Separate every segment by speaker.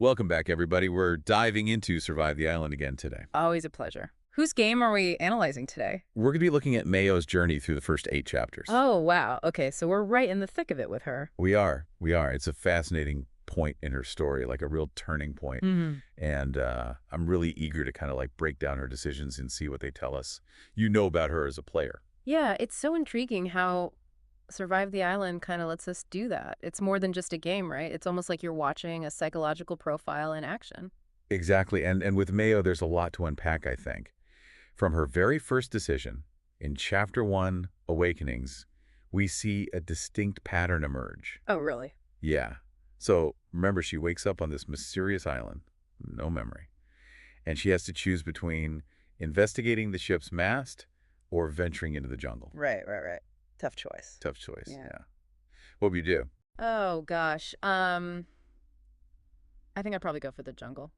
Speaker 1: Welcome back, everybody. We're diving into Survive the Island again today.
Speaker 2: Always a pleasure. Whose game are we analyzing today?
Speaker 1: We're going to be looking at Mayo's journey through the first 8 chapters.
Speaker 2: Oh, wow. Okay, so we're right in the thick of it with her.
Speaker 1: We are. It's a fascinating point in her story, like a real turning point. And I'm really eager to kind of like break down her decisions and see what they tell us. You know about her as a player.
Speaker 2: Yeah, it's so intriguing how Survive the Island kind of lets us do that. It's more than just a game, right? It's almost like you're watching a psychological profile in action.
Speaker 1: Exactly. And with Mayo, there's a lot to unpack, I think. From her very first decision, in Chapter 1, Awakenings, we see a distinct pattern emerge.
Speaker 2: Oh, really?
Speaker 1: Yeah. So, remember, she wakes up on this mysterious island, no memory, and she has to choose between investigating the ship's mast or venturing into the jungle.
Speaker 3: Right. Tough choice.
Speaker 1: Tough choice,
Speaker 3: Yeah.
Speaker 1: yeah. What would you do?
Speaker 2: Oh, gosh. I think I'd probably go for the jungle.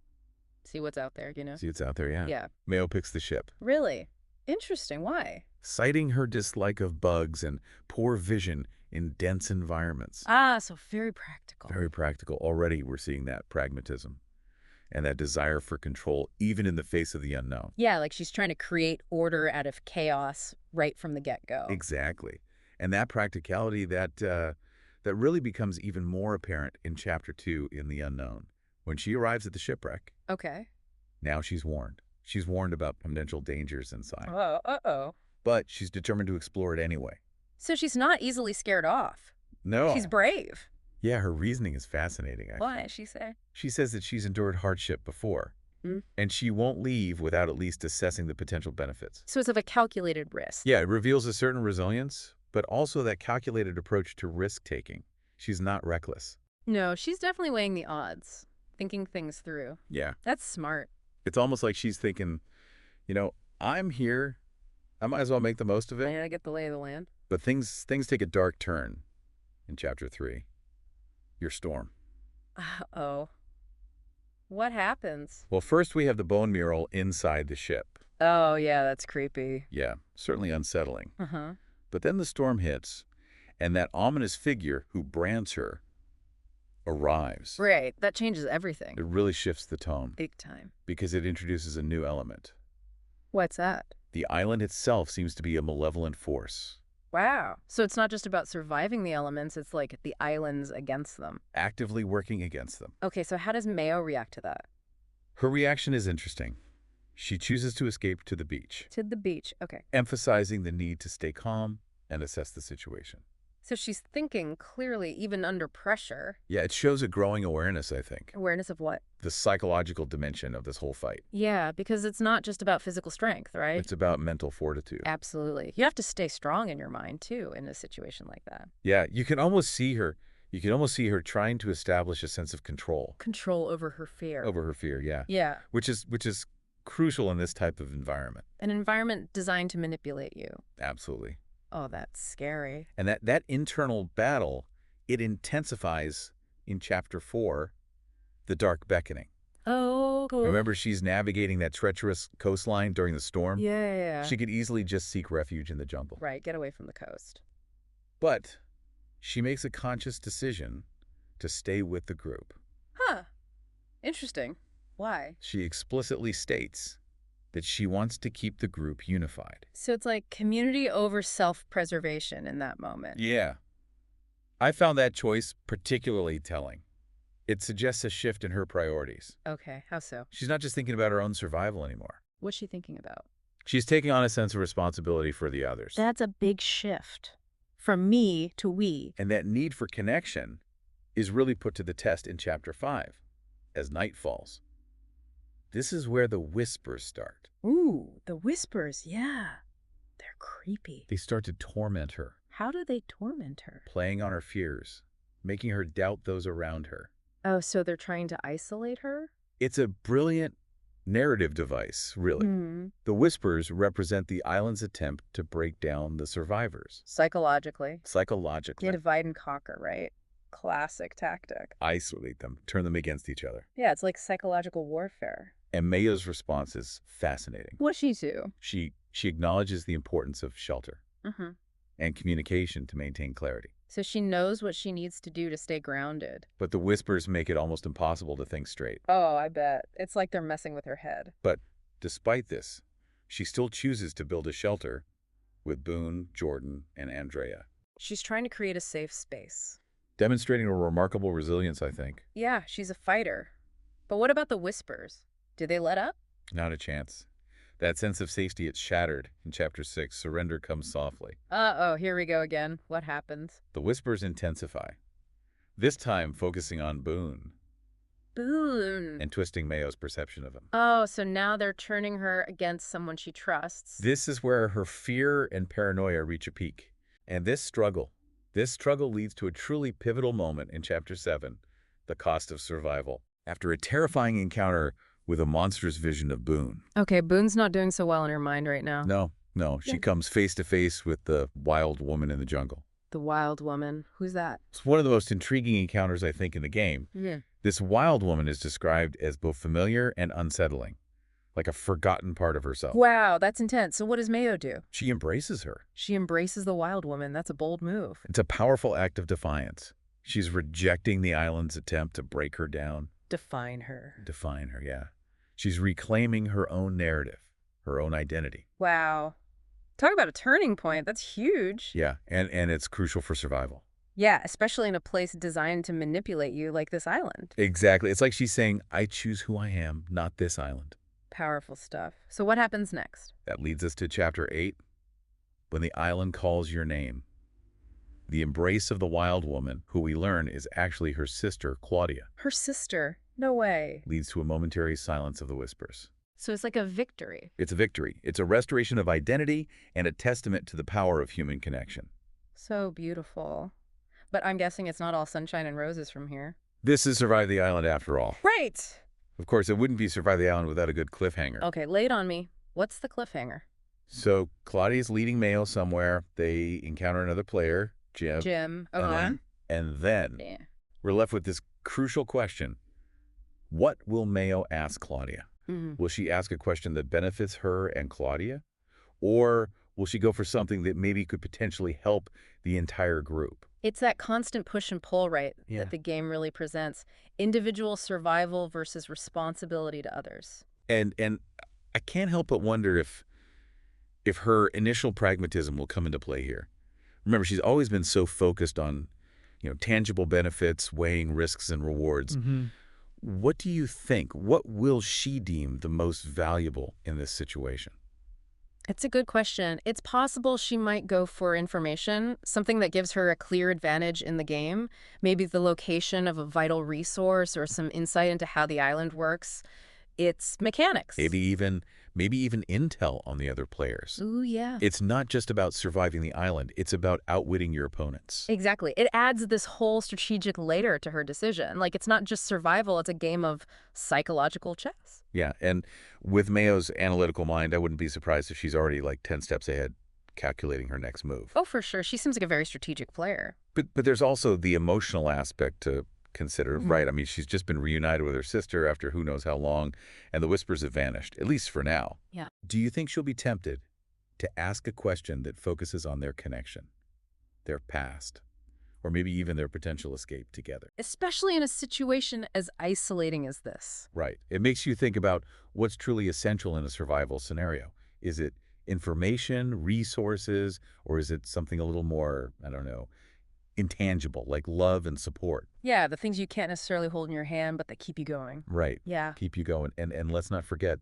Speaker 2: See what's out there, you know?
Speaker 1: See, it's out there, yeah.
Speaker 2: Yeah.
Speaker 1: Mayo picks the ship.
Speaker 2: Really? Interesting. Why?
Speaker 1: Citing her dislike of bugs and poor vision in dense environments.
Speaker 2: Ah, so very practical.
Speaker 1: Very practical. Already we're seeing that pragmatism and that desire for control, even in the face of the unknown.
Speaker 2: Yeah, like she's trying to create order out of chaos right from the get-go.
Speaker 1: Exactly. And that practicality, that really becomes even more apparent in Chapter 2, In the Unknown. When she arrives at the shipwreck,
Speaker 2: Okay.
Speaker 1: now she's warned. She's warned about potential dangers inside.
Speaker 2: Oh, uh-oh.
Speaker 1: But she's determined to explore it anyway.
Speaker 2: So she's not easily scared off.
Speaker 1: No.
Speaker 2: She's brave.
Speaker 1: Yeah, her reasoning is fascinating, actually.
Speaker 2: Why, she say?
Speaker 1: She says that she's endured hardship before, and she won't leave without at least assessing the potential benefits.
Speaker 2: So it's of a calculated risk.
Speaker 1: Yeah, it reveals a certain resilience, but also that calculated approach to risk-taking. She's not reckless.
Speaker 2: No, she's definitely weighing the odds, thinking things through.
Speaker 1: Yeah.
Speaker 2: That's smart.
Speaker 1: It's almost like she's thinking, I'm here. I might as well make the most of it.
Speaker 2: I get the lay of the land.
Speaker 1: But things take a dark turn in Chapter 3. Your storm.
Speaker 2: Uh-oh. What happens?
Speaker 1: Well, first we have the bone mural inside the ship.
Speaker 2: Oh, yeah, that's creepy.
Speaker 1: Yeah, certainly unsettling.
Speaker 2: Uh-huh.
Speaker 1: But then the storm hits, and that ominous figure who brands her arrives.
Speaker 2: Right, that changes everything.
Speaker 1: It really shifts the tone
Speaker 2: Big time.
Speaker 1: because it introduces a new element.
Speaker 2: What's that?
Speaker 1: The island itself seems to be a malevolent force,
Speaker 2: Wow. So it's not just about surviving the elements, it's like the islands against them.
Speaker 1: actively working against them.
Speaker 2: Okay, so how does Mayo react to that?
Speaker 1: Her reaction is interesting. She chooses to escape to the beach,
Speaker 2: To the beach. Okay.
Speaker 1: emphasizing the need to stay calm and assess the situation.
Speaker 2: So she's thinking clearly, even under pressure.
Speaker 1: Yeah, it shows a growing awareness, I think.
Speaker 2: Awareness of what?
Speaker 1: The psychological dimension of this whole fight.
Speaker 2: Yeah, because it's not just about physical strength, right?
Speaker 1: It's about mental fortitude.
Speaker 2: Absolutely. You have to stay strong in your mind, too, in a situation like that.
Speaker 1: Yeah, you can almost see her. You can almost see her trying to establish a sense of control
Speaker 2: Control over her fear.
Speaker 1: over her fear, yeah.
Speaker 2: Yeah.
Speaker 1: Which is crucial in this type of environment.
Speaker 2: An environment designed to manipulate you.
Speaker 1: Absolutely.
Speaker 2: Oh, that's scary.
Speaker 1: And that internal battle, it intensifies in Chapter 4, The Dark Beckoning.
Speaker 2: Oh, cool.
Speaker 1: Remember, she's navigating that treacherous coastline during the storm?
Speaker 2: Yeah.
Speaker 1: She could easily just seek refuge in the jungle.
Speaker 2: Right, get away from the coast.
Speaker 1: But she makes a conscious decision to stay with the group.
Speaker 2: Huh. Interesting. Why?
Speaker 1: She explicitly states that she wants to keep the group unified.
Speaker 2: So it's like community over self-preservation in that moment.
Speaker 1: Yeah. I found that choice particularly telling. It suggests a shift in her priorities.
Speaker 2: Okay, how so?
Speaker 1: She's not just thinking about her own survival anymore.
Speaker 2: What's she thinking about?
Speaker 1: She's taking on a sense of responsibility for the others.
Speaker 2: That's a big shift. From me to we.
Speaker 1: And that need for connection is really put to the test in Chapter 5, as night falls. This is where the whispers start.
Speaker 2: Ooh, the whispers, yeah. They're creepy.
Speaker 1: They start to torment her,
Speaker 2: How do they torment her?
Speaker 1: playing on her fears, making her doubt those around her.
Speaker 2: Oh, so they're trying to isolate her?
Speaker 1: It's a brilliant narrative device, really. The whispers represent the island's attempt to break down the survivors.
Speaker 2: Psychologically.
Speaker 1: Psychologically.
Speaker 2: Yeah, divide and conquer, right? Classic tactic.
Speaker 1: Isolate them, turn them against each other.
Speaker 2: Yeah, it's like psychological warfare.
Speaker 1: And Mayo's response is fascinating.
Speaker 2: What'd she do?
Speaker 1: She acknowledges the importance of shelter. and communication to maintain clarity.
Speaker 2: So she knows what she needs to do to stay grounded.
Speaker 1: But the whispers make it almost impossible to think straight.
Speaker 2: Oh, I bet. It's like they're messing with her head.
Speaker 1: But despite this, she still chooses to build a shelter with Boone, Jordan, and Andrea,
Speaker 2: She's trying to create a safe space.
Speaker 1: demonstrating a remarkable resilience, I think.
Speaker 2: Yeah, she's a fighter. But what about the whispers? Do they let up?
Speaker 1: Not a chance. That sense of safety is shattered in Chapter 6. Surrender comes softly.
Speaker 2: Uh-oh, here we go again. What happens?
Speaker 1: The whispers intensify, this time focusing on Boone
Speaker 2: Boone.
Speaker 1: and twisting Mayo's perception of him.
Speaker 2: Oh, so now they're turning her against someone she trusts.
Speaker 1: This is where her fear and paranoia reach a peak. And this struggle leads to a truly pivotal moment in Chapter 7, the cost of survival. After a terrifying encounter with a monstrous vision of Boone.
Speaker 2: Okay, Boone's not doing so well in her mind right now.
Speaker 1: No, she comes face to face with the wild woman in the jungle.
Speaker 2: The wild woman. Who's that?
Speaker 1: It's one of the most intriguing encounters, I think, in the game.
Speaker 2: Yeah.
Speaker 1: This wild woman is described as both familiar and unsettling, like a forgotten part of herself.
Speaker 2: Wow, that's intense. So what does Mayo do?
Speaker 1: She embraces her.
Speaker 2: She embraces the wild woman. That's a bold move.
Speaker 1: It's a powerful act of defiance. She's rejecting the island's attempt to break her down.
Speaker 2: Define her.
Speaker 1: Define her, yeah. She's reclaiming her own narrative, her own identity.
Speaker 2: Wow. Talk about a turning point. That's huge.
Speaker 1: Yeah, and it's crucial for survival.
Speaker 2: Yeah, especially in a place designed to manipulate you like this island.
Speaker 1: Exactly. It's like she's saying, I choose who I am, not this island.
Speaker 2: Powerful stuff. So what happens next?
Speaker 1: That leads us to Chapter 8, when the island calls your name. The embrace of the wild woman, who we learn is actually her sister, Claudia,
Speaker 2: Her sister. No way.
Speaker 1: leads to a momentary silence of the whispers.
Speaker 2: So it's like a victory.
Speaker 1: It's a victory. It's a restoration of identity and a testament to the power of human connection.
Speaker 2: So beautiful. But I'm guessing it's not all sunshine and roses from here.
Speaker 1: This is Survive the Island after all.
Speaker 2: Right.
Speaker 1: Of course, it wouldn't be Survive the Island without a good cliffhanger.
Speaker 2: Okay, lay it on me. What's the cliffhanger?
Speaker 1: So Claudia's leading Mayo somewhere. They encounter another player, Jim.
Speaker 2: Jim.
Speaker 1: And
Speaker 2: Okay.
Speaker 1: then
Speaker 2: Yeah.
Speaker 1: we're left with this crucial question. What will Mayo ask Claudia?
Speaker 2: Mhm.
Speaker 1: Will she ask a question that benefits her and Claudia? Or will she go for something that maybe could potentially help the entire group?
Speaker 2: It's that constant push and pull, right,
Speaker 1: Yeah.
Speaker 2: that the game really presents. Individual survival versus responsibility to others.
Speaker 1: And I can't help but wonder if her initial pragmatism will come into play here. Remember, she's always been so focused on, tangible benefits, weighing risks and rewards. What do you think? What will she deem the most valuable in this situation?
Speaker 2: It's a good question. It's possible she might go for information, something that gives her a clear advantage in the game, maybe the location of a vital resource or some insight into how the island works. Its mechanics.
Speaker 1: Maybe even intel on the other players.
Speaker 2: Ooh, yeah.
Speaker 1: It's not just about surviving the island. It's about outwitting your opponents.
Speaker 2: Exactly. It adds this whole strategic layer to her decision. Like, it's not just survival, it's a game of psychological chess.
Speaker 1: Yeah, and with Mayo's analytical mind, I wouldn't be surprised if she's already like 10 steps ahead, calculating her next move.
Speaker 2: Oh, for sure. She seems like a very strategic player.
Speaker 1: But there's also the emotional aspect to consider, right? I mean, she's just been reunited with her sister after who knows how long, and the whispers have vanished, at least for now.
Speaker 2: Yeah.
Speaker 1: Do you think she'll be tempted to ask a question that focuses on their connection, their past, or maybe even their potential escape together?
Speaker 2: Especially in a situation as isolating as this.
Speaker 1: Right. It makes you think about what's truly essential in a survival scenario. Is it information, resources, or is it something a little more, I don't know, intangible, like love and support?
Speaker 2: Yeah, the things you can't necessarily hold in your hand, but that keep you going.
Speaker 1: Right.
Speaker 2: Yeah.
Speaker 1: Keep you going. And let's not forget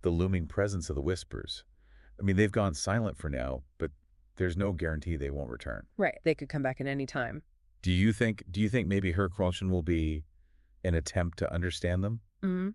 Speaker 1: the looming presence of the whispers. I mean, they've gone silent for now, but there's no guarantee they won't return.
Speaker 2: Right. They could come back at any time.
Speaker 1: Do you think maybe her question will be an attempt to understand them,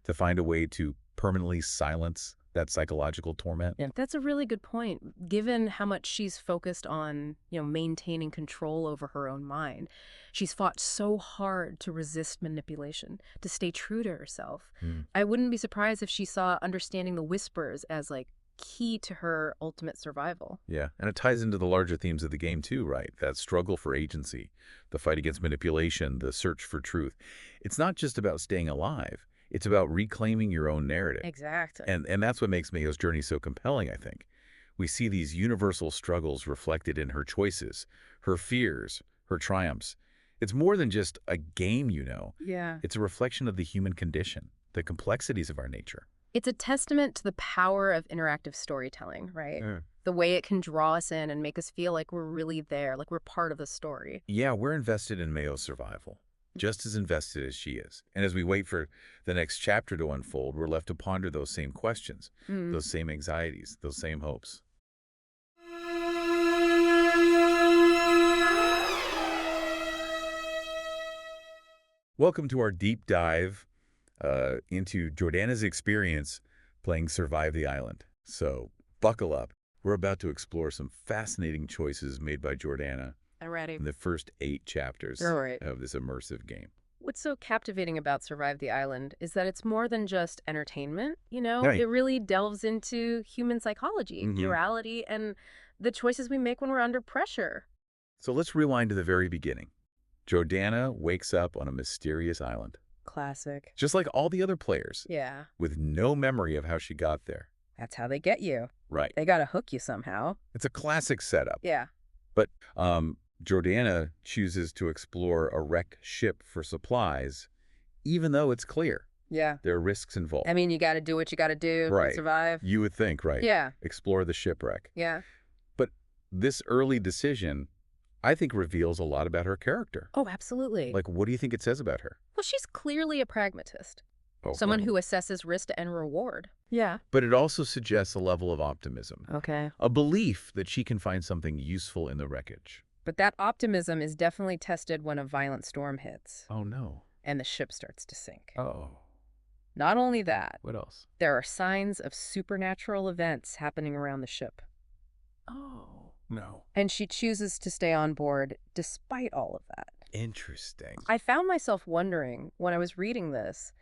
Speaker 1: to find a way to permanently silence that psychological torment?
Speaker 2: Yeah. That's a really good point. Given how much she's focused on, maintaining control over her own mind, she's fought so hard to resist manipulation, to stay true to herself. I wouldn't be surprised if she saw understanding the whispers as like key to her ultimate survival.
Speaker 1: Yeah, and it ties into the larger themes of the game too, right? That struggle for agency, the fight against manipulation, the search for truth. It's not just about staying alive. It's about reclaiming your own narrative.
Speaker 2: Exactly.
Speaker 1: And that's what makes Mayo's journey so compelling, I think. We see these universal struggles reflected in her choices, her fears, her triumphs. It's more than just a game, you know.
Speaker 2: Yeah.
Speaker 1: It's a reflection of the human condition, the complexities of our nature.
Speaker 2: It's a testament to the power of interactive storytelling, right?
Speaker 1: Mm.
Speaker 2: The way it can draw us in and make us feel like we're really there, like we're part of the story.
Speaker 1: Yeah, we're invested in Mayo's survival, just as invested as she is. And as we wait for the next chapter to unfold, we're left to ponder those same questions,
Speaker 2: Mm.
Speaker 1: those same anxieties, those same hopes. Welcome to our deep dive into Jordanna's experience playing Survive the Island. So buckle up. We're about to explore some fascinating choices made by Jordanna
Speaker 2: I'm ready.
Speaker 1: in the first 8 chapters
Speaker 2: All right.
Speaker 1: of this immersive game.
Speaker 2: What's so captivating about Survive the Island is that it's more than just entertainment, you know?
Speaker 1: Right.
Speaker 2: It really delves into human psychology,
Speaker 1: Mhm.
Speaker 2: morality, and the choices we make when we're under pressure.
Speaker 1: So let's rewind to the very beginning. Jordanna wakes up on a mysterious island,
Speaker 3: Classic.
Speaker 1: just like all the other players,
Speaker 2: Yeah.
Speaker 1: with no memory of how she got there.
Speaker 3: That's how they get you.
Speaker 1: Right.
Speaker 3: They got to hook you somehow.
Speaker 1: It's a classic setup.
Speaker 2: Yeah.
Speaker 1: But Jordanna chooses to explore a wrecked ship for supplies, even though it's clear
Speaker 3: Yeah.
Speaker 1: there are risks involved.
Speaker 3: I mean, you got to do what you got to do
Speaker 1: Right.
Speaker 3: to survive.
Speaker 1: You would think, right?
Speaker 3: Yeah.
Speaker 1: Explore the shipwreck.
Speaker 3: Yeah.
Speaker 1: But this early decision, I think, reveals a lot about her character.
Speaker 2: Oh, absolutely.
Speaker 1: Like, what do you think it says about her?
Speaker 2: Well, she's clearly a pragmatist.
Speaker 1: Oh,
Speaker 2: Someone who assesses risk and reward.
Speaker 3: Yeah.
Speaker 1: But it also suggests a level of optimism,
Speaker 3: Okay.
Speaker 1: a belief that she can find something useful in the wreckage.
Speaker 3: But that optimism is definitely tested when a violent storm hits
Speaker 1: Oh, no.
Speaker 3: and the ship starts to sink.
Speaker 1: Oh,
Speaker 3: Not only that,
Speaker 1: what else?
Speaker 3: there are signs of supernatural events happening around the ship.
Speaker 1: Oh, no.
Speaker 3: And she chooses to stay on board despite all of that.
Speaker 1: Interesting.
Speaker 3: I found myself wondering when I was reading this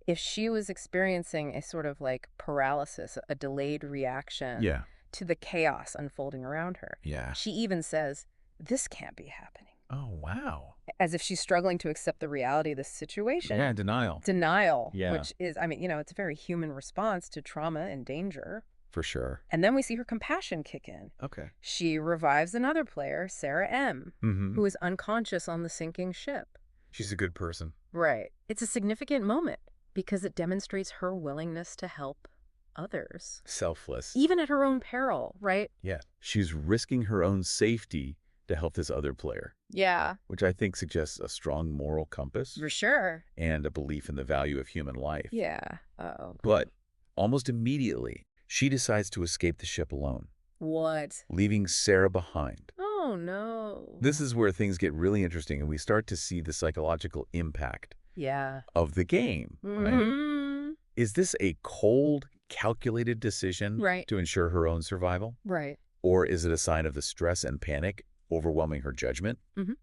Speaker 3: if she was experiencing a sort of like paralysis, a delayed reaction
Speaker 1: Yeah.
Speaker 3: to the chaos unfolding around her.
Speaker 1: Yeah.
Speaker 3: She even says, "This can't be happening,"
Speaker 1: Oh, wow.
Speaker 3: as if she's struggling to accept the reality of the situation.
Speaker 1: Yeah, denial.
Speaker 3: Denial,
Speaker 1: Yeah.
Speaker 3: which is, I mean, you know, it's a very human response to trauma and danger.
Speaker 1: For sure.
Speaker 3: And then we see her compassion kick in.
Speaker 1: Okay.
Speaker 3: She revives another player, Sarah M.,
Speaker 1: Mm-hmm.
Speaker 3: who is unconscious on the sinking ship.
Speaker 1: She's a good person.
Speaker 3: Right.
Speaker 2: It's a significant moment because it demonstrates her willingness to help others,
Speaker 1: Selfless.
Speaker 2: even at her own peril, right?
Speaker 1: Yeah. She's risking her own safety to help this other player,
Speaker 2: Yeah,
Speaker 1: which I think suggests a strong moral compass
Speaker 2: for sure.
Speaker 1: and a belief in the value of human life.
Speaker 3: Yeah. Oh.
Speaker 1: But almost immediately, she decides to escape the ship alone,
Speaker 2: What?
Speaker 1: leaving Sarah behind.
Speaker 2: Oh, no.
Speaker 1: This is where things get really interesting, and we start to see the psychological impact
Speaker 3: Yeah.
Speaker 1: of the game. Right?
Speaker 2: Mhm.
Speaker 1: Is this a cold, calculated decision
Speaker 2: Right.
Speaker 1: to ensure her own survival?
Speaker 3: Right.
Speaker 1: Or is it a sign of the stress and panic overwhelming her judgment?
Speaker 2: Mhm.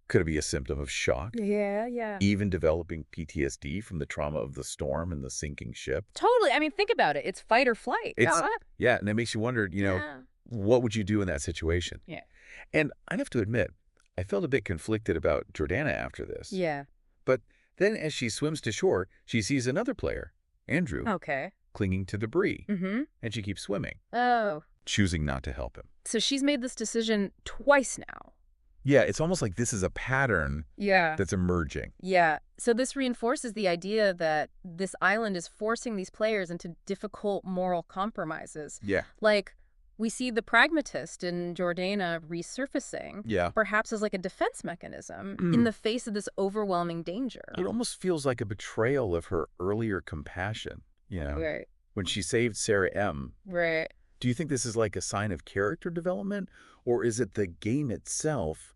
Speaker 1: Could it be a symptom of shock?
Speaker 3: Yeah.
Speaker 1: Even developing PTSD from the trauma of the storm and the sinking ship?
Speaker 3: Totally. I mean, think about it. It's fight or flight.
Speaker 1: It's, yeah, and it makes you wonder,
Speaker 2: Yeah.
Speaker 1: what would you do in that situation?
Speaker 3: Yeah.
Speaker 1: And I have to admit, I felt a bit conflicted about Jordanna after this.
Speaker 3: Yeah.
Speaker 1: But then as she swims to shore, she sees another player, Andrew,
Speaker 3: Okay.
Speaker 1: clinging to debris,
Speaker 3: Mm-hmm.
Speaker 1: and she keeps swimming,
Speaker 2: Oh.
Speaker 1: choosing not to help him.
Speaker 2: So she's made this decision twice now.
Speaker 1: Yeah, it's almost like this is a pattern
Speaker 3: Yeah.
Speaker 1: that's emerging.
Speaker 2: Yeah. So this reinforces the idea that this island is forcing these players into difficult moral compromises.
Speaker 1: Yeah.
Speaker 2: Like, we see the pragmatist in Jordanna resurfacing,
Speaker 1: Yeah.
Speaker 2: perhaps as like a defense mechanism
Speaker 1: Mm.
Speaker 2: in the face of this overwhelming danger.
Speaker 1: It almost feels like a betrayal of her earlier compassion,
Speaker 2: Right.
Speaker 1: when she saved Sarah M.
Speaker 2: Right.
Speaker 1: Do you think this is like a sign of character development, or is it the game itself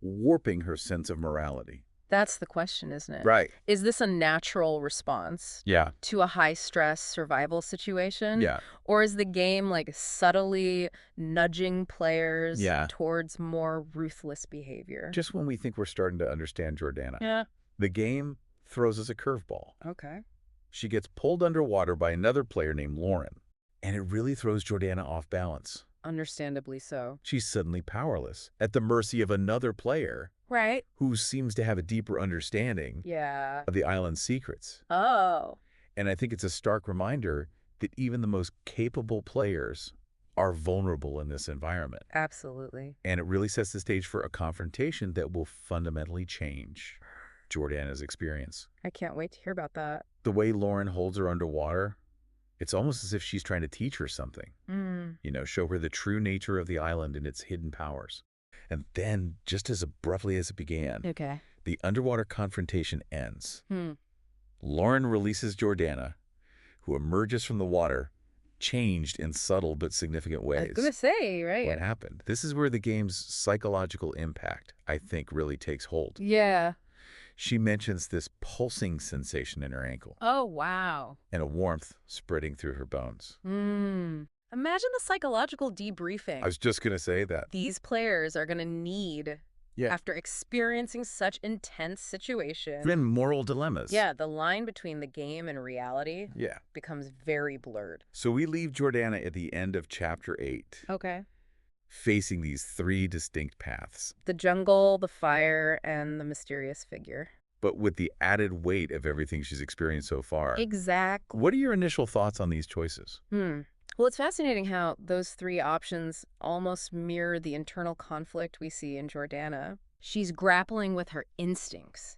Speaker 1: warping her sense of morality?
Speaker 2: That's the question, isn't it?
Speaker 1: Right.
Speaker 2: Is this a natural response
Speaker 1: Yeah.
Speaker 2: to a high-stress survival situation?
Speaker 1: Yeah.
Speaker 2: Or is the game like subtly nudging players
Speaker 1: Yeah.
Speaker 2: towards more ruthless behavior?
Speaker 1: Just when we think we're starting to understand Jordanna,
Speaker 2: Yeah.
Speaker 1: the game throws us a curveball.
Speaker 3: Okay.
Speaker 1: She gets pulled underwater by another player named Lauren, and it really throws Jordanna off balance.
Speaker 3: Understandably so.
Speaker 1: She's suddenly powerless, at the mercy of another player
Speaker 2: Right.
Speaker 1: who seems to have a deeper understanding
Speaker 3: Yeah.
Speaker 1: of the island's secrets.
Speaker 2: Oh.
Speaker 1: And I think it's a stark reminder that even the most capable players are vulnerable in this environment.
Speaker 3: Absolutely.
Speaker 1: And it really sets the stage for a confrontation that will fundamentally change Jordanna's experience.
Speaker 3: I can't wait to hear about that.
Speaker 1: The way Lauren holds her underwater, it's almost as if she's trying to teach her something. Show her the true nature of the island and its hidden powers. And then, just as abruptly as it began,
Speaker 3: Okay.
Speaker 1: the underwater confrontation ends. Lauren releases Jordanna, who emerges from the water, changed in subtle but significant ways.
Speaker 3: I was going to say, right?
Speaker 1: What happened? This is where the game's psychological impact, I think, really takes hold.
Speaker 3: Yeah.
Speaker 1: She mentions this pulsing sensation in her ankle
Speaker 3: Oh, wow.
Speaker 1: and a warmth spreading through her bones.
Speaker 3: Imagine the psychological debriefing
Speaker 1: I was just going to say that.
Speaker 3: these players are going to need after experiencing such intense situations.
Speaker 1: Even moral dilemmas.
Speaker 3: Yeah, the line between the game and reality becomes very blurred.
Speaker 1: So we leave Jordanna at the end of Chapter 8,
Speaker 3: Okay.
Speaker 1: facing these 3 distinct paths,
Speaker 3: The jungle, the fire, and the mysterious figure.
Speaker 1: but with the added weight of everything she's experienced so far.
Speaker 3: Exactly.
Speaker 1: What are your initial thoughts on these choices?
Speaker 3: Well, it's fascinating how those 3 options almost mirror the internal conflict we see in Jordanna. She's grappling with her instincts,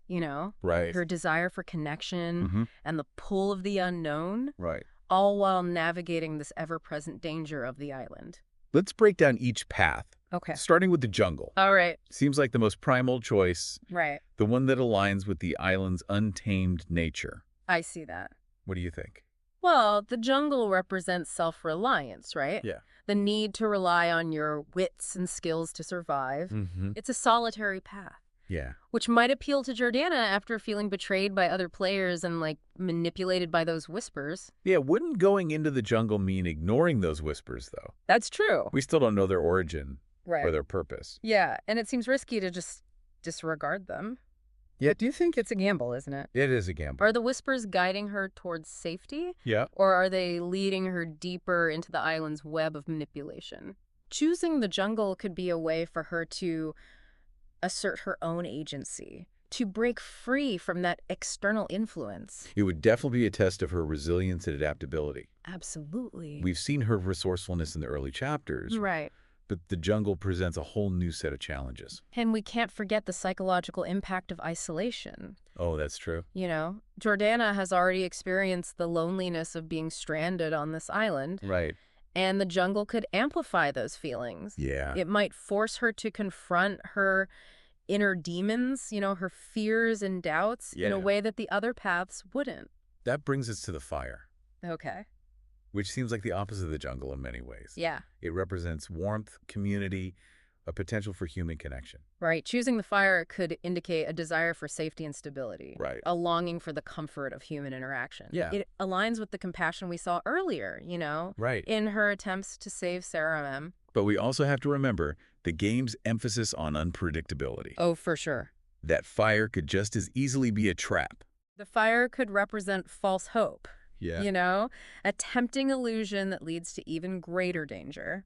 Speaker 1: Right.
Speaker 3: her desire for connection and the pull of the unknown,
Speaker 1: Right.
Speaker 3: all while navigating this ever-present danger of the island.
Speaker 1: Let's break down each path,
Speaker 3: Okay.
Speaker 1: starting with the jungle.
Speaker 3: All right.
Speaker 1: Seems like the most primal choice,
Speaker 3: Right.
Speaker 1: the one that aligns with the island's untamed nature.
Speaker 3: I see that.
Speaker 1: What do you think?
Speaker 3: Well, the jungle represents self-reliance, right?
Speaker 1: Yeah.
Speaker 3: The need to rely on your wits and skills to survive. It's a solitary path,
Speaker 1: Yeah.
Speaker 3: which might appeal to Jordanna after feeling betrayed by other players and, manipulated by those whispers.
Speaker 1: Yeah, wouldn't going into the jungle mean ignoring those whispers, though?
Speaker 3: That's true.
Speaker 1: We still don't know their origin
Speaker 3: Right.
Speaker 1: or their purpose.
Speaker 3: Yeah, and it seems risky to just disregard them.
Speaker 1: Yeah, do you think
Speaker 3: It's a gamble, isn't it?
Speaker 1: it is a gamble?
Speaker 3: Are the whispers guiding her towards safety?
Speaker 1: Yeah.
Speaker 3: Or are they leading her deeper into the island's web of manipulation? Choosing the jungle could be a way for her to assert her own agency, to break free from that external influence.
Speaker 1: It would definitely be a test of her resilience and adaptability.
Speaker 3: Absolutely.
Speaker 1: We've seen her resourcefulness in the early chapters,
Speaker 3: Right.
Speaker 1: but the jungle presents a whole new set of challenges.
Speaker 3: And we can't forget the psychological impact of isolation.
Speaker 1: Oh, that's true.
Speaker 3: Jordanna has already experienced the loneliness of being stranded on this island,
Speaker 1: Right.
Speaker 3: and the jungle could amplify those feelings.
Speaker 1: Yeah.
Speaker 3: It might force her to confront her inner demons, her fears and doubts in a
Speaker 1: Yeah.
Speaker 3: way that the other paths wouldn't.
Speaker 1: That brings us to the fire,
Speaker 3: Okay.
Speaker 1: which seems like the opposite of the jungle in many ways.
Speaker 3: Yeah.
Speaker 1: It represents warmth, community, a potential for human connection.
Speaker 3: Right. Choosing the fire could indicate a desire for safety and stability.
Speaker 1: Right.
Speaker 3: A longing for the comfort of human interaction.
Speaker 1: Yeah.
Speaker 3: It aligns with the compassion we saw earlier,
Speaker 1: Right.
Speaker 3: in her attempts to save Sarah M.
Speaker 1: But we also have to remember the game's emphasis on unpredictability.
Speaker 3: Oh, for sure.
Speaker 1: That fire could just as easily be a trap.
Speaker 3: The fire could represent false hope.
Speaker 1: Yeah.
Speaker 3: A tempting illusion that leads to even greater danger.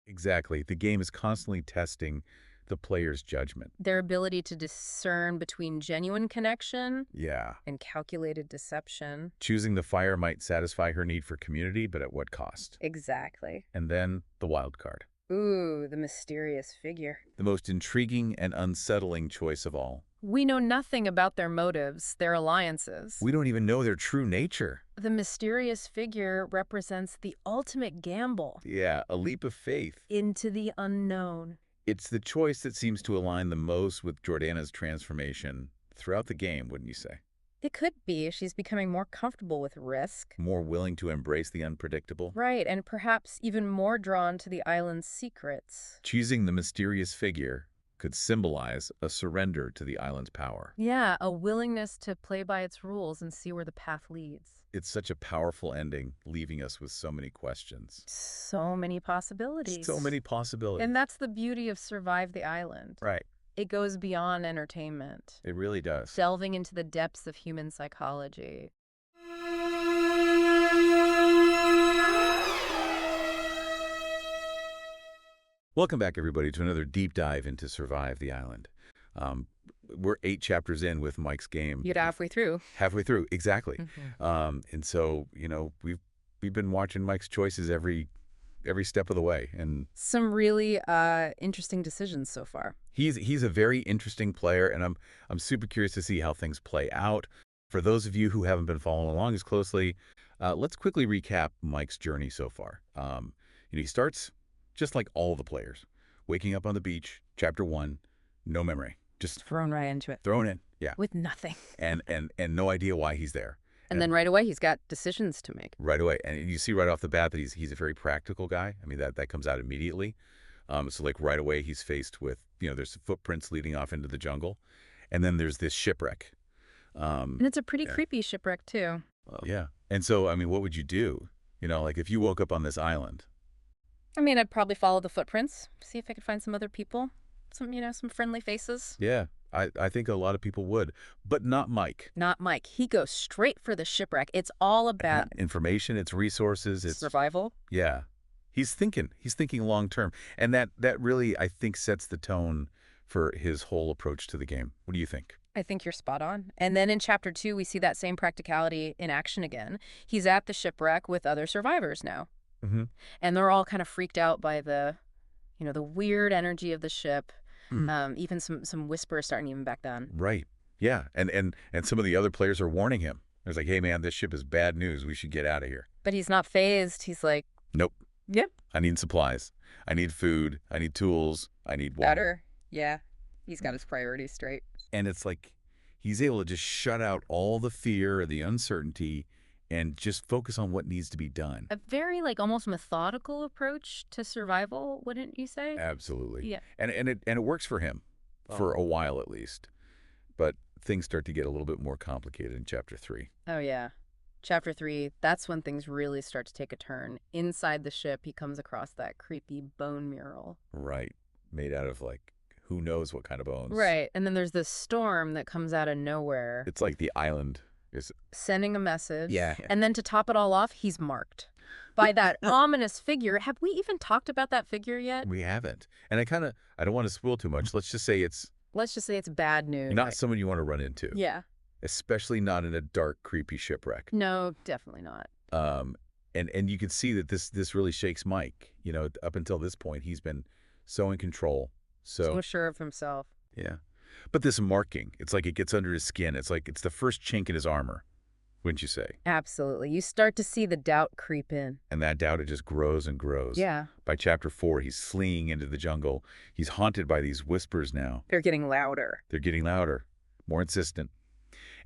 Speaker 1: Exactly. The game is constantly testing the player's judgment.
Speaker 3: Their ability to discern between genuine connection
Speaker 1: Yeah.
Speaker 3: and calculated deception.
Speaker 1: Choosing the fire might satisfy her need for community, but at what cost?
Speaker 3: Exactly.
Speaker 1: And then the wild card.
Speaker 3: Ooh, the mysterious figure.
Speaker 1: The most intriguing and unsettling choice of all.
Speaker 3: We know nothing about their motives, their alliances.
Speaker 1: We don't even know their true nature.
Speaker 3: The mysterious figure represents the ultimate gamble
Speaker 1: Yeah, a leap of faith.
Speaker 3: into the unknown.
Speaker 1: It's the choice that seems to align the most with Jordanna's transformation throughout the game, wouldn't you say?
Speaker 3: It could be she's becoming more comfortable with risk.
Speaker 1: More willing to embrace the unpredictable.
Speaker 3: Right, and perhaps even more drawn to the island's secrets.
Speaker 1: Choosing the mysterious figure could symbolize a surrender to the island's power.
Speaker 3: Yeah, a willingness to play by its rules and see where the path leads.
Speaker 1: It's such a powerful ending, leaving us with so many questions.
Speaker 3: So many possibilities.
Speaker 1: So many possibilities.
Speaker 3: And that's the beauty of Survive the Island.
Speaker 1: Right.
Speaker 3: It goes beyond entertainment,
Speaker 1: It really does.
Speaker 3: delving into the depths of human psychology.
Speaker 1: Welcome back, everybody, to another deep dive into Survive the Island. We're 8 chapters in with Mike's game.
Speaker 3: You're halfway through.
Speaker 1: Halfway through, exactly. And so, we've been watching Mike's choices every every step of the way. And
Speaker 3: Some really interesting decisions so far.
Speaker 1: he's a very interesting player, and I'm super curious to see how things play out. For those of you who haven't been following along as closely, let's quickly recap Mike's journey so far. He starts just like all the players, waking up on the beach, chapter 1, no memory, just
Speaker 3: Thrown right into it.
Speaker 1: thrown in, yeah,
Speaker 3: With nothing.
Speaker 1: and no idea why he's there.
Speaker 3: And then right away, he's got decisions to make.
Speaker 1: Right away, and you see right off the bat that he's a very practical guy. I mean, that comes out immediately. So like right away, he's faced with, there's footprints leading off into the jungle, and then there's this shipwreck.
Speaker 3: And it's a pretty
Speaker 1: Yeah.
Speaker 3: creepy shipwreck, too.
Speaker 1: Yeah. And so, I mean, what would you do? Like if you woke up on this island.
Speaker 3: I mean, I'd probably follow the footprints, see if I could find some other people, some friendly faces.
Speaker 1: Yeah, I think a lot of people would, but not Mike.
Speaker 3: Not Mike. He goes straight for the shipwreck. It's all about
Speaker 1: Information, it's resources, it's
Speaker 3: survival.
Speaker 1: yeah. He's thinking long term, and that really, I think, sets the tone for his whole approach to the game. What do you think?
Speaker 3: I think you're spot on. And then in chapter 2, we see that same practicality in action again. He's at the shipwreck with other survivors now.
Speaker 1: Mm-hmm.
Speaker 3: And they're all kind of freaked out by the weird energy of the ship. Even some whispers starting even back then.
Speaker 1: Right. Yeah. And some of the other players are warning him. It's like, hey, man, this ship is bad news. We should get out of here.
Speaker 3: But he's not phased. He's like,
Speaker 1: Nope.
Speaker 3: yep.
Speaker 1: I need supplies. I need food. I need tools. I need water.
Speaker 3: Better. Yeah. He's got his priorities straight.
Speaker 1: And it's like he's able to just shut out all the fear, the uncertainty, and just focus on what needs to be done.
Speaker 3: A very almost methodical approach to survival, wouldn't you say?
Speaker 1: Absolutely.
Speaker 3: Yeah.
Speaker 1: And it works for him for a while at least. But things start to get a little bit more complicated in chapter 3.
Speaker 3: Oh, yeah. Chapter 3, that's when things really start to take a turn. Inside the ship, he comes across that creepy bone mural.
Speaker 1: Right. Made out of who knows what kind of bones.
Speaker 3: Right. And then there's this storm that comes out of nowhere.
Speaker 1: It's like the island is
Speaker 3: Sending a message.
Speaker 1: Yeah.
Speaker 3: And then to top it all off, he's marked by that ominous figure. Have we even talked about that figure yet?
Speaker 1: we haven't. And I don't want to spoil too much. Let's just say it's
Speaker 3: bad news.
Speaker 1: not someone you want to run into.
Speaker 3: Yeah.
Speaker 1: Especially not in a dark, creepy shipwreck.
Speaker 3: No, definitely not.
Speaker 1: And you can see that this really shakes Mike. Up until this point, he's been so in control.
Speaker 3: So sure of himself.
Speaker 1: Yeah. But this marking, it's like it gets under his skin. It's like it's the first chink in his armor, wouldn't you say?
Speaker 3: Absolutely. You start to see the doubt creep in.
Speaker 1: And that doubt, it just grows and grows.
Speaker 3: Yeah.
Speaker 1: By chapter 4, he's fleeing into the jungle. He's haunted by these whispers now.
Speaker 3: They're getting louder.
Speaker 1: They're getting louder, more insistent.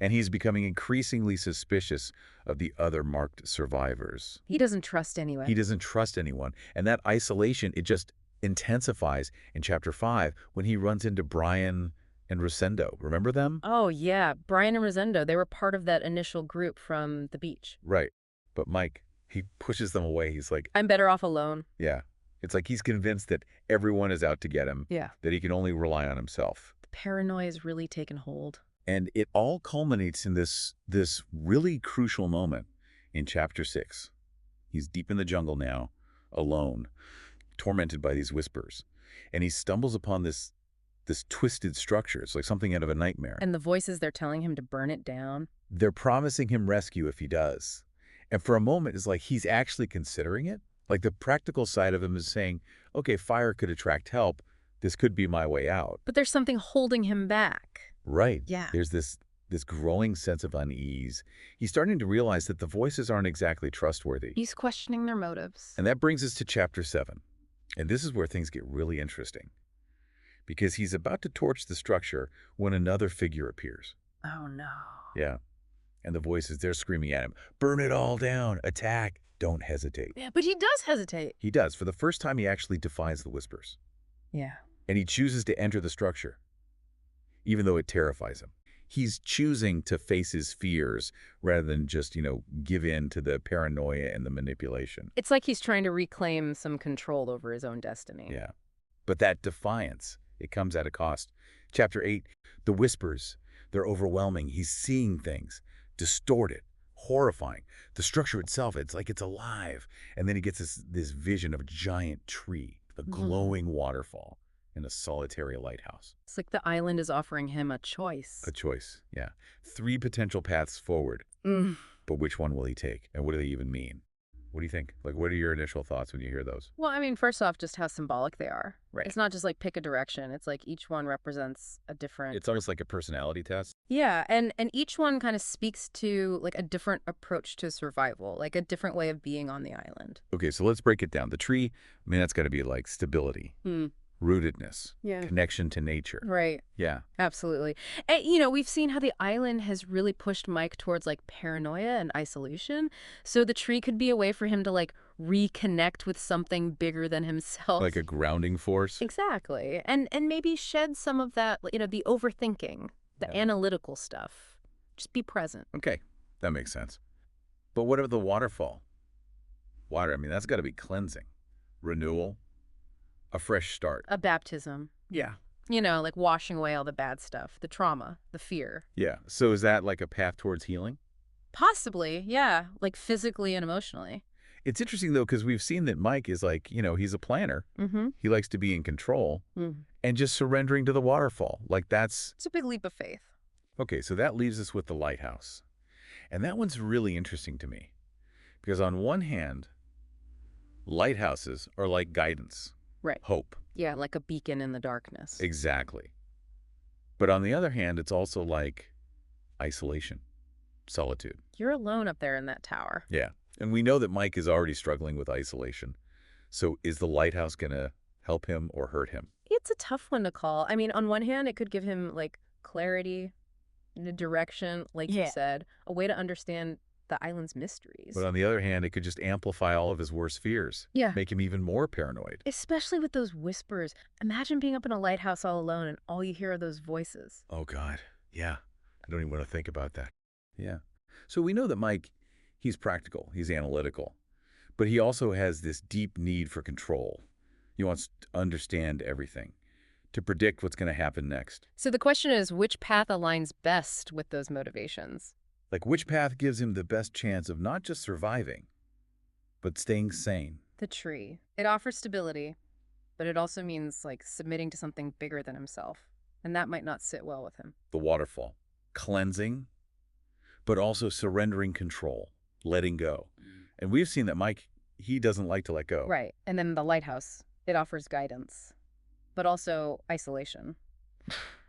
Speaker 1: And he's becoming increasingly suspicious of the other marked survivors.
Speaker 3: He doesn't trust anyone.
Speaker 1: He doesn't trust anyone. And that isolation, it just intensifies in chapter 5 when he runs into Brian and Rosendo. Remember them?
Speaker 3: Oh, yeah. Brian and Rosendo, they were part of that initial group from the beach.
Speaker 1: Right. But Mike, he pushes them away. He's like,
Speaker 3: I'm better off alone.
Speaker 1: yeah. It's like he's convinced that everyone is out to get him,
Speaker 3: Yeah.
Speaker 1: that he can only rely on himself.
Speaker 3: The paranoia has really taken hold.
Speaker 1: And it all culminates in this really crucial moment in chapter 6. He's deep in the jungle now, alone, tormented by these whispers. And he stumbles upon this twisted structure. It's like something out of a nightmare.
Speaker 3: And the voices, they're telling him to burn it down.
Speaker 1: They're promising him rescue if he does. And for a moment, it's like he's actually considering it. Like the practical side of him is saying, okay, fire could attract help. This could be my way out.
Speaker 3: But there's something holding him back.
Speaker 1: Right.
Speaker 3: Yeah.
Speaker 1: There's this growing sense of unease. He's starting to realize that the voices aren't exactly trustworthy.
Speaker 3: He's questioning their motives.
Speaker 1: And that brings us to chapter 7. And this is where things get really interesting. Because he's about to torch the structure when another figure appears.
Speaker 3: Oh, no.
Speaker 1: Yeah. And the voices, they're screaming at him, burn it all down, attack, don't hesitate.
Speaker 3: Yeah, but he does hesitate.
Speaker 1: He does. For the first time, he actually defies the whispers.
Speaker 3: Yeah.
Speaker 1: And he chooses to enter the structure, even though it terrifies him. He's choosing to face his fears rather than just, give in to the paranoia and the manipulation.
Speaker 3: It's like he's trying to reclaim some control over his own destiny.
Speaker 1: Yeah. But that defiance, it comes at a cost. Chapter 8, the whispers, they're overwhelming. He's seeing things, distorted, horrifying. The structure itself, it's like it's alive. And then he gets this vision of a giant tree, a glowing waterfall, and a solitary lighthouse.
Speaker 3: It's like the island is offering him a choice.
Speaker 1: A choice, yeah. 3 potential paths forward. But which one will he take? And what do they even mean? What do you think? Like, what are your initial thoughts when you hear those?
Speaker 3: Well, I mean, first off, just how symbolic they are.
Speaker 1: Right.
Speaker 3: It's not just like pick a direction. It's like each one represents a different.
Speaker 1: It's almost like a personality test.
Speaker 3: Yeah, and each one kind of speaks to like a different approach to survival, like a different way of being on the island.
Speaker 1: Okay, so let's break it down. The tree, I mean, that's got to be like stability, rootedness,
Speaker 3: Yeah.
Speaker 1: connection to nature.
Speaker 3: Right.
Speaker 1: Yeah.
Speaker 3: Absolutely. And, you know, we've seen how the island has really pushed Mike towards like paranoia and isolation. So the tree could be a way for him to like reconnect with something bigger than himself.
Speaker 1: Like a grounding force.
Speaker 3: Exactly. And maybe shed some of that, you know, the overthinking, the analytical stuff. Just be present.
Speaker 1: Okay, that makes sense. But what about the waterfall? Water, I mean, that's got to be cleansing, renewal, a fresh start.
Speaker 3: A baptism.
Speaker 1: Yeah.
Speaker 3: You know, like washing away all the bad stuff, the trauma, the fear.
Speaker 1: Yeah. So is that like a path towards healing?
Speaker 3: Possibly, yeah, like physically and emotionally.
Speaker 1: It's interesting, though, because we've seen that Mike is like, he's a planner.
Speaker 3: Mm-hmm.
Speaker 1: He likes to be in control
Speaker 3: Mm.
Speaker 1: and just surrendering to the waterfall. Like that's...
Speaker 3: It's a big leap of faith.
Speaker 1: Okay, so that leaves us with the lighthouse. And that one's really interesting to me. Because on one hand, lighthouses are like guidance.
Speaker 3: Right.
Speaker 1: Hope.
Speaker 3: Yeah, like a beacon in the darkness.
Speaker 1: Exactly. But on the other hand, it's also like isolation, solitude.
Speaker 3: You're alone up there in that tower.
Speaker 1: Yeah. And we know that Mike is already struggling with isolation. So is the lighthouse going to help him or hurt him?
Speaker 3: It's a tough one to call. I mean, on one hand, it could give him like clarity, a direction, like you said, a way to understand the island's mysteries.
Speaker 1: But on the other hand, it could just amplify all of his worst fears.
Speaker 3: Yeah.
Speaker 1: Make him even more paranoid.
Speaker 3: Especially with those whispers. Imagine being up in a lighthouse all alone and all you hear are those voices.
Speaker 1: Oh, God. Yeah. I don't even want to think about that. Yeah. So we know that Mike, he's practical. He's analytical. But he also has this deep need for control. He wants to understand everything, to predict what's going to happen next.
Speaker 3: So the question is, which path aligns best with those motivations?
Speaker 1: Like, which path gives him the best chance of not just surviving, but staying sane?
Speaker 3: The tree. It offers stability, but it also means like submitting to something bigger than himself. And that might not sit well with him.
Speaker 1: The waterfall. Cleansing, but also surrendering control, letting go. And we've seen that Mike, he doesn't like to let go.
Speaker 3: Right. And then the lighthouse. It offers guidance, but also isolation,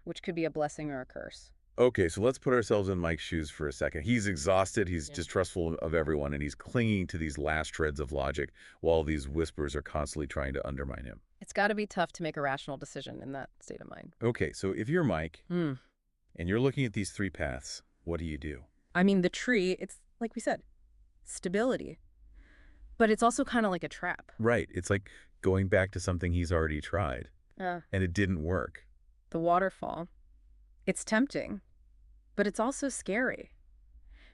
Speaker 3: which could be a blessing or a curse.
Speaker 1: Okay, so let's put ourselves in Mike's shoes for a second. He's exhausted, he's distrustful of everyone, and he's clinging to these last shreds of logic while these whispers are constantly trying to undermine him.
Speaker 3: It's got to be tough to make a rational decision in that state of mind.
Speaker 1: Okay, so if you're Mike and you're looking at these three paths, what do you do?
Speaker 3: I mean, the tree, it's like we said, stability. But it's also kind of like a trap.
Speaker 1: Right, it's like going back to something he's already tried,
Speaker 3: And
Speaker 1: it didn't work.
Speaker 3: the waterfall, it's tempting, but it's also scary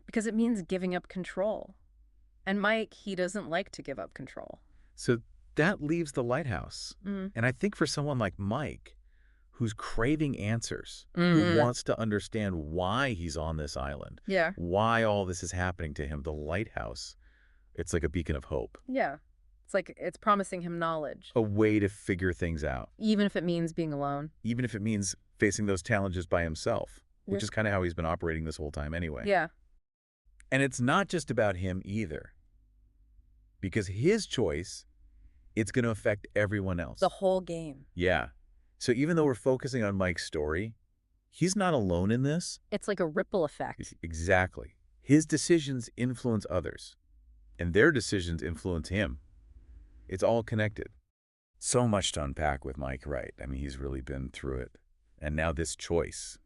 Speaker 3: because it means giving up control. And Mike, he doesn't like to give up control.
Speaker 1: So that leaves the lighthouse. And I think for someone like Mike, who's craving answers, who wants to understand why he's on this island,
Speaker 3: Yeah.
Speaker 1: why all this is happening to him, the lighthouse, it's like a beacon of hope,
Speaker 3: Yeah. It's like it's promising him knowledge,
Speaker 1: a way to figure things out,
Speaker 3: even if it means being alone.
Speaker 1: even if it means facing those challenges by himself, which
Speaker 3: Yeah.
Speaker 1: is kind of how he's been operating this whole time anyway.
Speaker 3: Yeah.
Speaker 1: And it's not just about him either, because his choice, it's going to affect everyone else.
Speaker 3: The whole game.
Speaker 1: Yeah. So even though we're focusing on Mike's story, he's not alone in this.
Speaker 3: It's like a ripple effect.
Speaker 1: Exactly. His decisions influence others, and their decisions influence him. It's all connected. So much to unpack with Mike, right? I mean, he's really been through it. And now this choice.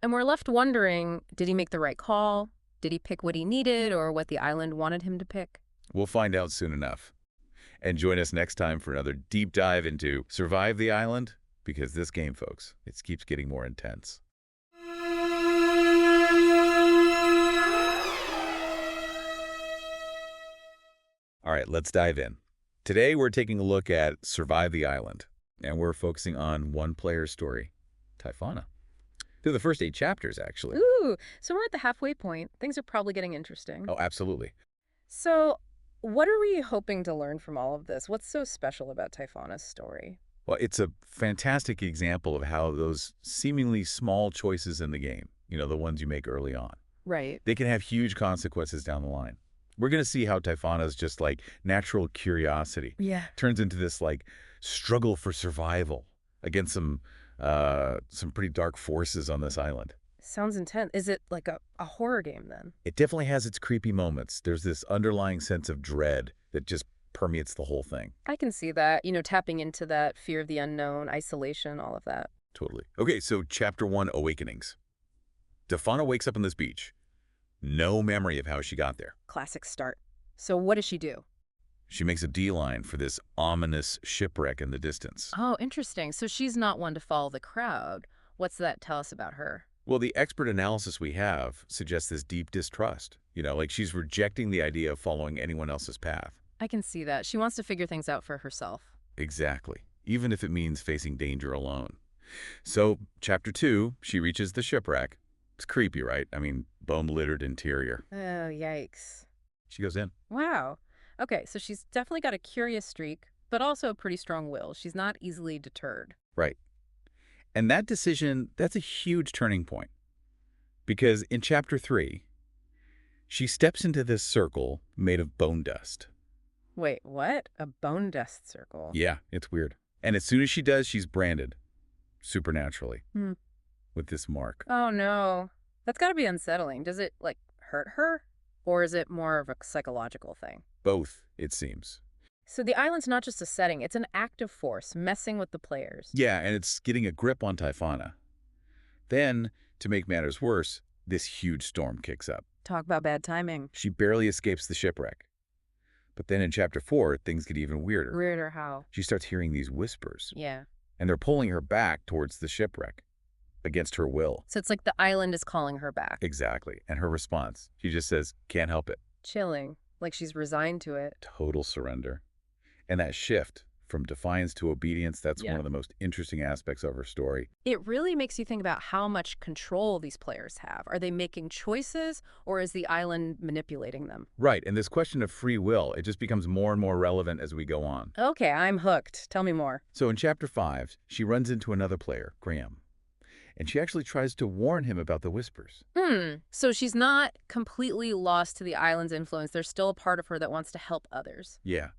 Speaker 3: And we're left wondering, did he make the right call? Did he pick what he needed or what the island wanted him to pick?
Speaker 1: We'll find out soon enough. And join us next time for another deep dive into Survive the Island, because this game, folks, it keeps getting more intense. All right, let's dive in. Today, we're taking a look at Survive the Island, and we're focusing on one player's story, Tyfanna. Through the first 8 chapters, actually.
Speaker 3: Ooh, so we're at the halfway point. Things are probably getting interesting.
Speaker 1: Oh, absolutely.
Speaker 3: So what are we hoping to learn from all of this? What's so special about Tyfanna's story?
Speaker 1: Well, it's a fantastic example of how those seemingly small choices in the game, the ones you make early on,
Speaker 3: Right.
Speaker 1: they can have huge consequences down the line. We're going to see how Tyfanna's just like natural curiosity
Speaker 2: Yeah.
Speaker 1: turns into this like struggle for survival against some pretty dark forces on this island.
Speaker 2: Sounds intense. Is it like a horror game then?
Speaker 1: It definitely has its creepy moments. There's this underlying sense of dread that just permeates the whole thing.
Speaker 2: I can see that, tapping into that fear of the unknown, isolation, all of that.
Speaker 1: Totally. Okay, so Chapter 1, Awakenings. Tyfanna wakes up on this beach. No memory of how she got there.
Speaker 2: Classic start. So what does she do?
Speaker 1: She makes a beeline for this ominous shipwreck in the distance.
Speaker 2: Oh, interesting. So she's not one to follow the crowd. What's that tell us about her?
Speaker 1: Well, the expert analysis we have suggests this deep distrust. Like she's rejecting the idea of following anyone else's path.
Speaker 2: I can see that. She wants to figure things out for herself.
Speaker 1: Exactly. Even if it means facing danger alone. So, Chapter 2, she reaches the shipwreck. It's creepy, right? I mean, bone-littered interior.
Speaker 2: Oh, yikes.
Speaker 1: She goes in.
Speaker 2: Wow. Okay, so she's definitely got a curious streak, but also a pretty strong will. She's not easily deterred.
Speaker 1: Right. And that decision, that's a huge turning point. Because in Chapter 3, she steps into this circle made of bone dust.
Speaker 2: Wait, what? A bone dust circle?
Speaker 1: Yeah, it's weird. And as soon as she does, she's branded, supernaturally,
Speaker 2: Hmm.
Speaker 1: with this mark.
Speaker 2: Oh, no. That's got to be unsettling. Does it, hurt her? Or is it more of a psychological thing?
Speaker 1: Both, it seems.
Speaker 2: So the island's not just a setting, it's an active force messing with the players.
Speaker 1: Yeah, and it's getting a grip on Tyfanna. Then, to make matters worse, this huge storm kicks up.
Speaker 2: Talk about bad timing.
Speaker 1: She barely escapes the shipwreck. But then in Chapter 4, things get even weirder.
Speaker 2: Weirder how?
Speaker 1: She starts hearing these whispers,
Speaker 2: Yeah.
Speaker 1: and they're pulling her back towards the shipwreck, against her will.
Speaker 2: So it's like the island is calling her back.
Speaker 1: Exactly. And her response, she just says, can't help it.
Speaker 2: Chilling. Like she's resigned to it.
Speaker 1: Total surrender. And that shift from defiance to obedience, that's
Speaker 2: Yeah.
Speaker 1: one of the most interesting aspects of her story.
Speaker 2: It really makes you think about how much control these players have. Are they making choices, or is the island manipulating them?
Speaker 1: Right. And this question of free will, it just becomes more and more relevant as we go on.
Speaker 2: Okay, I'm hooked. Tell me more.
Speaker 1: So in Chapter 5, she runs into another player, Graham. And she actually tries to warn him about the whispers.
Speaker 2: So she's not completely lost to the island's influence. There's still a part of her that wants to help others.
Speaker 1: Yeah.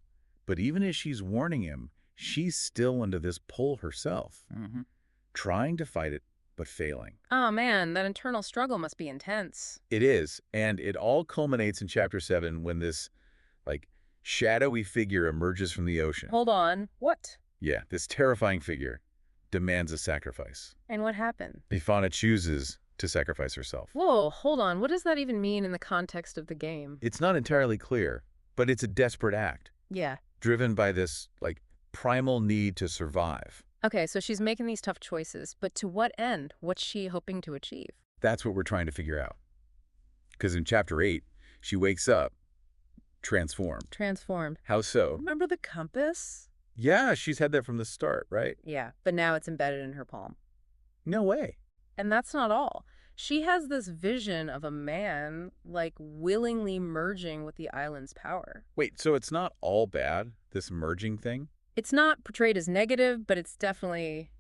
Speaker 1: But even as she's warning him, she's still under this pull herself, trying to fight it, but failing.
Speaker 2: Oh man, that internal struggle must be intense.
Speaker 1: It is, and it all culminates in Chapter 7 when this, shadowy figure emerges from the ocean.
Speaker 2: Hold on. What?
Speaker 1: Yeah, this terrifying figure demands a sacrifice.
Speaker 2: And what happened?
Speaker 1: Tyfanna chooses to sacrifice herself.
Speaker 2: Whoa, hold on. What does that even mean in the context of the game?
Speaker 1: It's not entirely clear, but it's a desperate act,
Speaker 2: Yeah.
Speaker 1: driven by this, primal need to survive.
Speaker 2: Okay, so she's making these tough choices, but to what end? What's she hoping to achieve?
Speaker 1: That's what we're trying to figure out. Because in Chapter 8, she wakes up transformed.
Speaker 2: Transformed.
Speaker 1: How so?
Speaker 2: Remember the compass?
Speaker 1: Yeah, she's had that from the start, right?
Speaker 2: Yeah, but now it's embedded in her palm.
Speaker 1: No way.
Speaker 2: And that's not all. She has this vision of a man, willingly merging with the island's power.
Speaker 1: Wait, so it's not all bad, this merging thing?
Speaker 2: It's not portrayed as negative, but it's definitely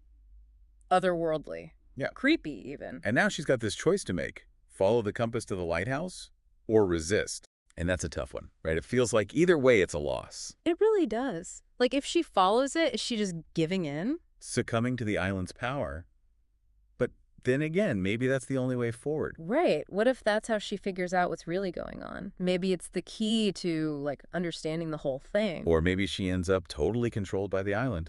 Speaker 2: otherworldly.
Speaker 1: Yeah.
Speaker 2: Creepy, even.
Speaker 1: And now she's got this choice to make. Follow the compass to the lighthouse or resist. And that's a tough one, right? It feels like either way it's a loss.
Speaker 2: It really does. If she follows it, is she just giving in?
Speaker 1: Succumbing to the island's power. But then again, maybe that's the only way forward.
Speaker 2: Right. What if that's how she figures out what's really going on? Maybe it's the key to, understanding the whole thing.
Speaker 1: Or maybe she ends up totally controlled by the island.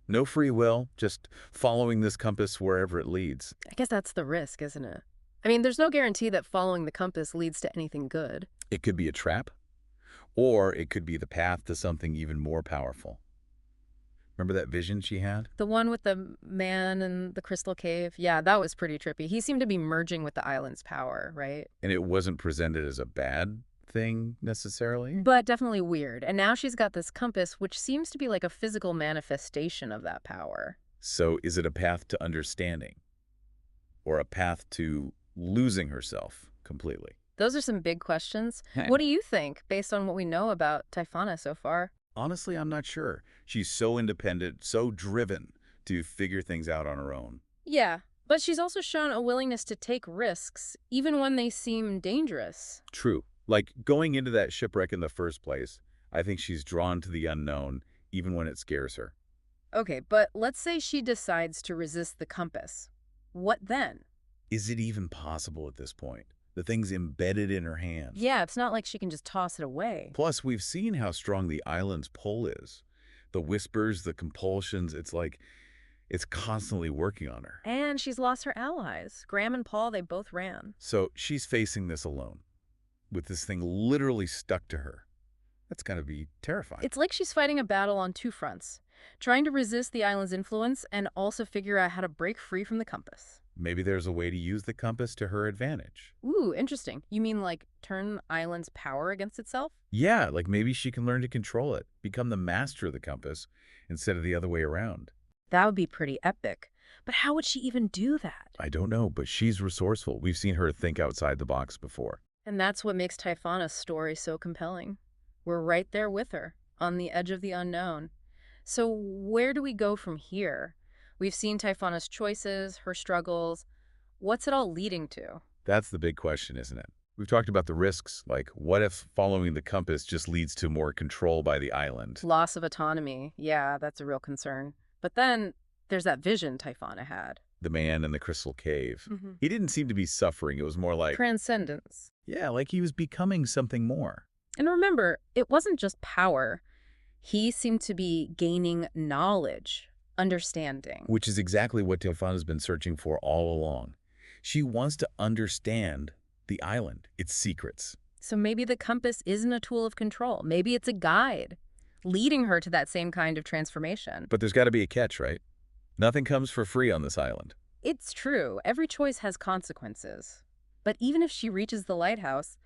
Speaker 1: No free will, just following this compass wherever it leads.
Speaker 2: I guess that's the risk, isn't it? I mean, there's no guarantee that following the compass leads to anything good.
Speaker 1: It could be a trap, or it could be the path to something even more powerful. Remember that vision she had?
Speaker 2: The one with the man in the crystal cave? Yeah, that was pretty trippy. He seemed to be merging with the island's power, right?
Speaker 1: And it wasn't presented as a bad thing, necessarily?
Speaker 2: But definitely weird. And now she's got this compass, which seems to be like a physical manifestation of that power.
Speaker 1: So is it a path to understanding? Or a path to losing herself completely?
Speaker 2: Those are some big questions. What do you think, based on what we know about Tyfanna so far?
Speaker 1: Honestly, I'm not sure. She's so independent, so driven to figure things out on her own.
Speaker 2: Yeah, but she's also shown a willingness to take risks, even when they seem dangerous.
Speaker 1: True. Like, going into that shipwreck in the first place, I think she's drawn to the unknown, even when it scares her.
Speaker 3: Okay, but let's say she decides to resist the compass. What then?
Speaker 1: Is it even possible at this point? The thing's embedded in her hand.
Speaker 3: Yeah, it's not like she can just toss it away.
Speaker 1: Plus, we've seen how strong the island's pull is. The whispers, the compulsions, it's like it's constantly working on her.
Speaker 3: And she's lost her allies. Graham and Paul, they both ran.
Speaker 1: So she's facing this alone, with this thing literally stuck to her. That's gotta be terrifying.
Speaker 3: It's like she's fighting a battle on two fronts, trying to resist the island's influence and also figure out how to break free from the compass.
Speaker 1: Maybe there's a way to use the compass to her advantage.
Speaker 3: Ooh, interesting. You mean like turn the island's power against itself?
Speaker 1: Yeah, like maybe she can learn to control it, become the master of the compass, instead of the other way around.
Speaker 3: That would be pretty epic. But how would she even do that?
Speaker 1: I don't know, but she's resourceful. We've seen her think outside the box before.
Speaker 3: And that's what makes Tyfanna's story so compelling. We're right there with her, on the edge of the unknown. So where do we go from here? We've seen Tyfanna's choices, her struggles. What's it all leading to?
Speaker 1: That's the big question, isn't it? We've talked about the risks, like what if following the compass just leads to more control by the island?
Speaker 3: Loss of autonomy. Yeah, that's a real concern. But then there's that vision Tyfanna had.
Speaker 1: The man in the crystal cave.
Speaker 3: Mhm.
Speaker 1: He didn't seem to be suffering. It was more like,
Speaker 3: Transcendence.
Speaker 1: yeah, like he was becoming something more.
Speaker 3: And remember, it wasn't just power. He seemed to be gaining knowledge, understanding.
Speaker 1: Which is exactly what Tyfanna's been searching for all along. She wants to understand the island, its secrets.
Speaker 3: So maybe the compass isn't a tool of control. Maybe it's a guide, leading her to that same kind of transformation.
Speaker 1: But there's got to be a catch, right? Nothing comes for free on this island.
Speaker 3: It's true. Every choice has consequences. But even if she reaches the lighthouse,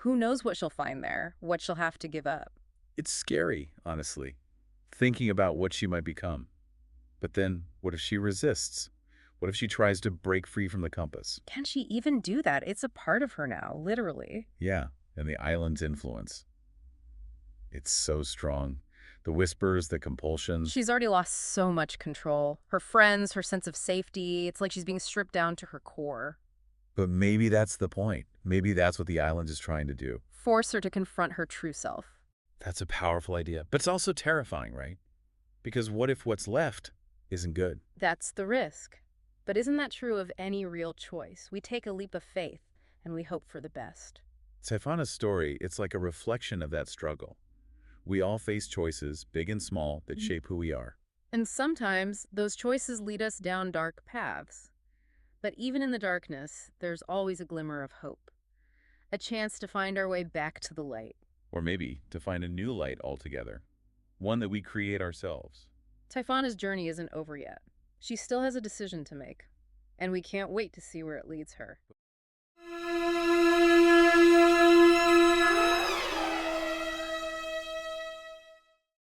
Speaker 3: who knows what she'll find there, what she'll have to give up.
Speaker 1: It's scary, honestly, thinking about what she might become. But then, what if she resists? What if she tries to break free from the compass?
Speaker 3: Can she even do that? It's a part of her now, literally.
Speaker 1: Yeah, and the island's influence. It's so strong. The whispers, the compulsions.
Speaker 3: She's already lost so much control. Her friends, her sense of safety, it's like she's being stripped down to her core.
Speaker 1: But maybe that's the point. Maybe that's what the island is trying to do.
Speaker 3: Force her to confront her true self.
Speaker 1: That's a powerful idea. But it's also terrifying, right? Because what if what's left isn't good?
Speaker 3: That's the risk. But isn't that true of any real choice? We take a leap of faith, and we hope for the best.
Speaker 1: Tyfanna's story, it's like a reflection of that struggle. We all face choices, big and small, that shape who we are.
Speaker 3: And sometimes those choices lead us down dark paths. But even in the darkness, there's always a glimmer of hope. A chance to find our way back to the light.
Speaker 1: Or maybe to find a new light altogether. One that we create ourselves.
Speaker 3: Tyfanna's journey isn't over yet. She still has a decision to make. And we can't wait to see where it leads her.